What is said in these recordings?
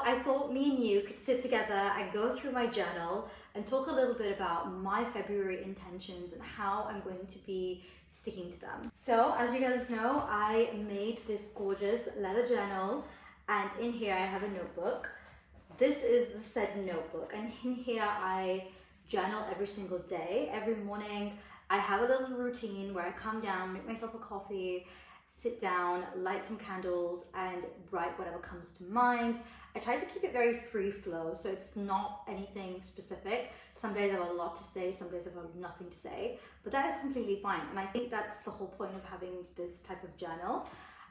I thought me and you could sit together and go through my journal and talk a little bit about my February intentions and how I'm going to be sticking to them. So as you guys know, I made this gorgeous leather journal, and in here I have a notebook. This is the said notebook, and in here I journal every single day. Every morning I have a little routine where I come down, make myself a coffee, sit down, light some candles, and write whatever comes to mind. I try to keep it very free flow, so it's not anything specific. Some days I have a lot to say, some days I have nothing to say, but that is completely fine. And I think that's the whole point of having this type of journal,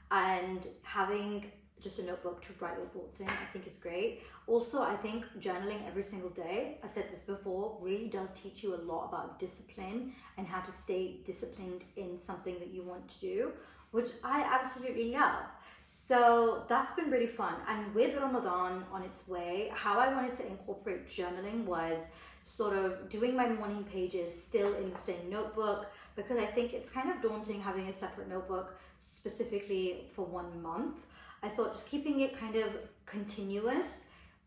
and having just a notebook to write your thoughts in, I think is great. Also, I think journaling every single day, I've said this before, really does teach you a lot about discipline and how to stay disciplined in something that you want to do, which I absolutely love. So that's been really fun. And with Ramadan on its way, how I wanted to incorporate journaling was sort of doing my morning pages still in the same notebook, because I think it's kind of daunting having a separate notebook specifically for 1 month. I thought just keeping it kind of continuous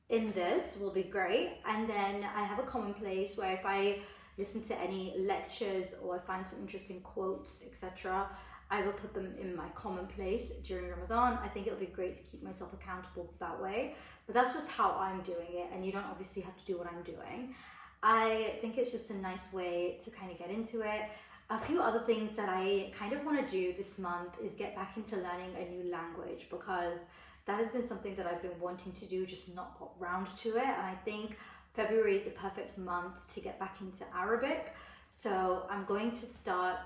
in this will be great. And then I have a common place where if I listen to any lectures or I find some interesting quotes, etc., I will put them in my common place during Ramadan. I think it'll be great to keep myself accountable that way. But that's just how I'm doing it, and you don't obviously have to do what I'm doing. I think it's just a nice way to kind of get into it. A few other things that I kind of want to do this month is get back into learning a new language, because that has been something that I've been wanting to do, just not got round to it. And I think February is a perfect month to get back into Arabic. So I'm going to start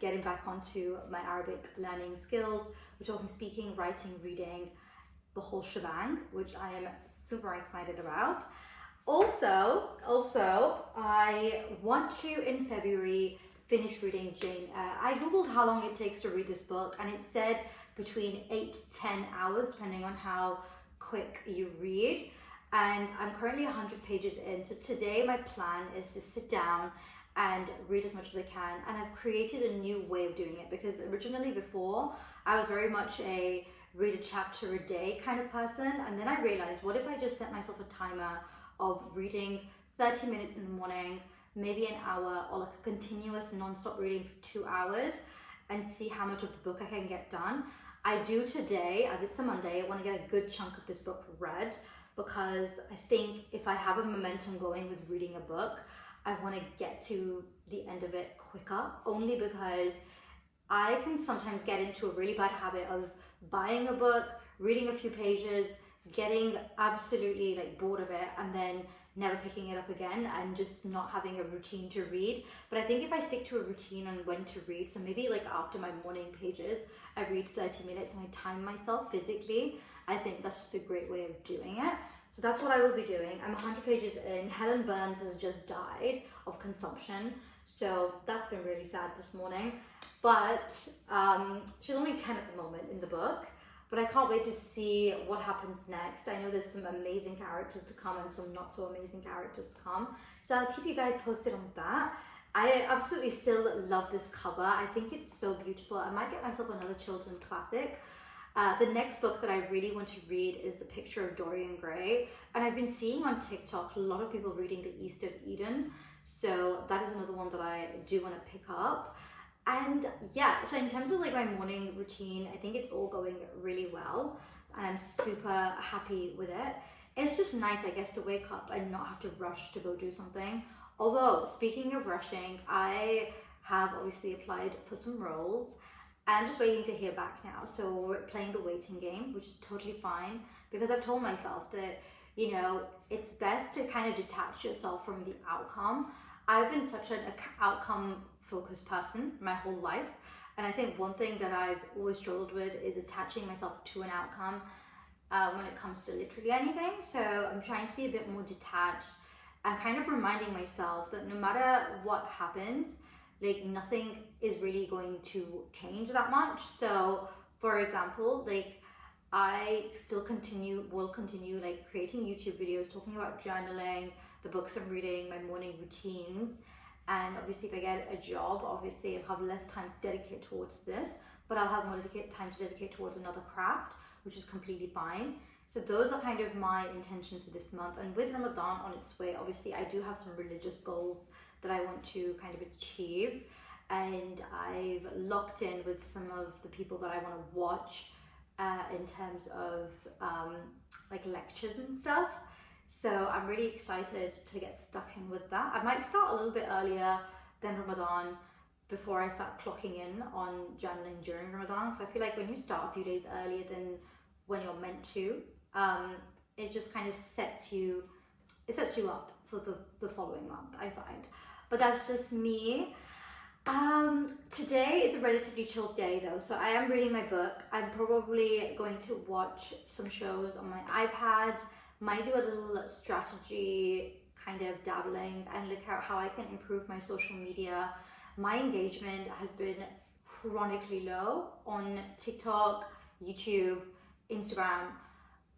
getting back onto my Arabic learning skills. We're talking speaking, writing, reading, the whole shebang, which I am super excited about. Also, I want to, in February, finish reading Jane Eyre. I googled how long it takes to read this book, and it said between 8 to 10 hours, depending on how quick you read. And I'm currently 100 pages in, so today my plan is to sit down and read as much as I can. And I've created a new way of doing it, because originally before I was very much a read a chapter a day kind of person, and then I realized, what if I just set myself a timer of reading 30 minutes in the morning, maybe an hour, or like a continuous non-stop reading for 2 hours, and see how much of the book I can get done. I do today, as it's a Monday, I want to get a good chunk of this book read, because I think if I have a momentum going with reading a book, I want to get to the end of it quicker, only because I can sometimes get into a really bad habit of buying a book, reading a few pages, getting absolutely like bored of it, and then never picking it up again, and just not having a routine to read. But I think if I stick to a routine on when to read, so maybe like after my morning pages, I read 30 minutes and I time myself physically, I think that's just a great way of doing it. So that's what I will be doing. I'm 100 pages in. Helen Burns has just died of consumption, so that's been really sad this morning. But she's only 10 at the moment in the book, but I can't wait to see what happens next. I know there's some amazing characters to come and some not so amazing characters to come, so I'll keep you guys posted on that. I absolutely still love this cover. I think it's so beautiful. I might get myself another children's classic. The next book that I really want to read is The Picture of Dorian Gray, and I've been seeing on TikTok a lot of people reading The East of Eden, so that is another one that I do want to pick up. And yeah, so in terms of like my morning routine, I think it's all going really well, and I'm super happy with it. It's just nice, I guess, to wake up and not have to rush to go do something. Although, speaking of rushing, I have obviously applied for some roles, and I'm just waiting to hear back now. So we're playing the waiting game, which is totally fine, because I've told myself that, you know, it's best to kind of detach yourself from the outcome. I've been such an outcome focused person my whole life, and I think one thing that I've always struggled with is attaching myself to an outcome when it comes to literally anything. So I'm trying to be a bit more detached and kind of reminding myself that no matter what happens, like nothing is really going to change that much. So for example, like I still will continue like creating YouTube videos, talking about journaling, the books I'm reading, my morning routines. And obviously if I get a job, obviously I'll have less time to dedicate towards this, but I'll have more time to dedicate towards another craft, which is completely fine. So those are kind of my intentions for this month. And with Ramadan on its way, obviously I do have some religious goals that I want to kind of achieve, and I've locked in with some of the people that I want to watch in terms of like lectures and stuff. So I'm really excited to get stuck in with that. I might start a little bit earlier than Ramadan before I start clocking in on journaling during Ramadan. So I feel like when you start a few days earlier than when you're meant to, it just kind of sets you up for the following month, I find. But that's just me. Today is a relatively chilled day though, so I am reading my book. I'm probably going to watch some shows on my iPad, might do a little strategy kind of dabbling and look at how I can improve my social media. My engagement has been chronically low on TikTok, YouTube, Instagram,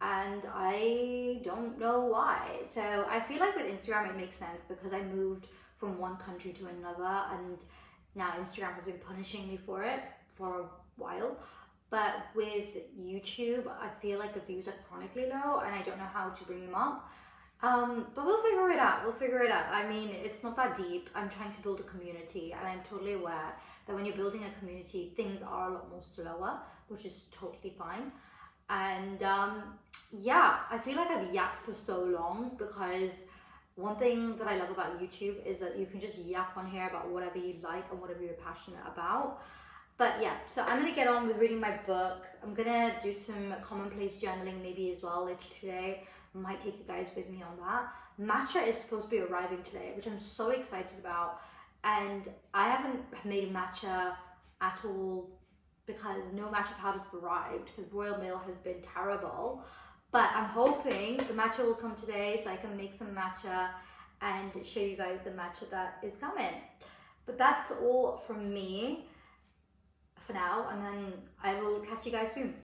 and I don't know why. So I feel like with Instagram it makes sense because I moved from one country to another, and now Instagram has been punishing me for it for a while. But with YouTube, I feel like the views are chronically low and I don't know how to bring them up. But we'll figure it out. I mean, it's not that deep. I'm trying to build a community, and I'm totally aware that when you're building a community, things are a lot more slower, which is totally fine. And yeah, I feel like I've yapped for so long, because one thing that I love about YouTube is that you can just yap on here about whatever you like and whatever you're passionate about. But yeah, so I'm gonna get on with reading my book. I'm gonna do some commonplace journaling maybe as well later today. Might take you guys with me on that. Matcha is supposed to be arriving today, which I'm so excited about. And I haven't made matcha at all because no matcha powders have arrived because Royal Mail has been terrible. But I'm hoping the matcha will come today so I can make some matcha and show you guys the matcha that is coming. But that's all from me for now, and then I will catch you guys soon.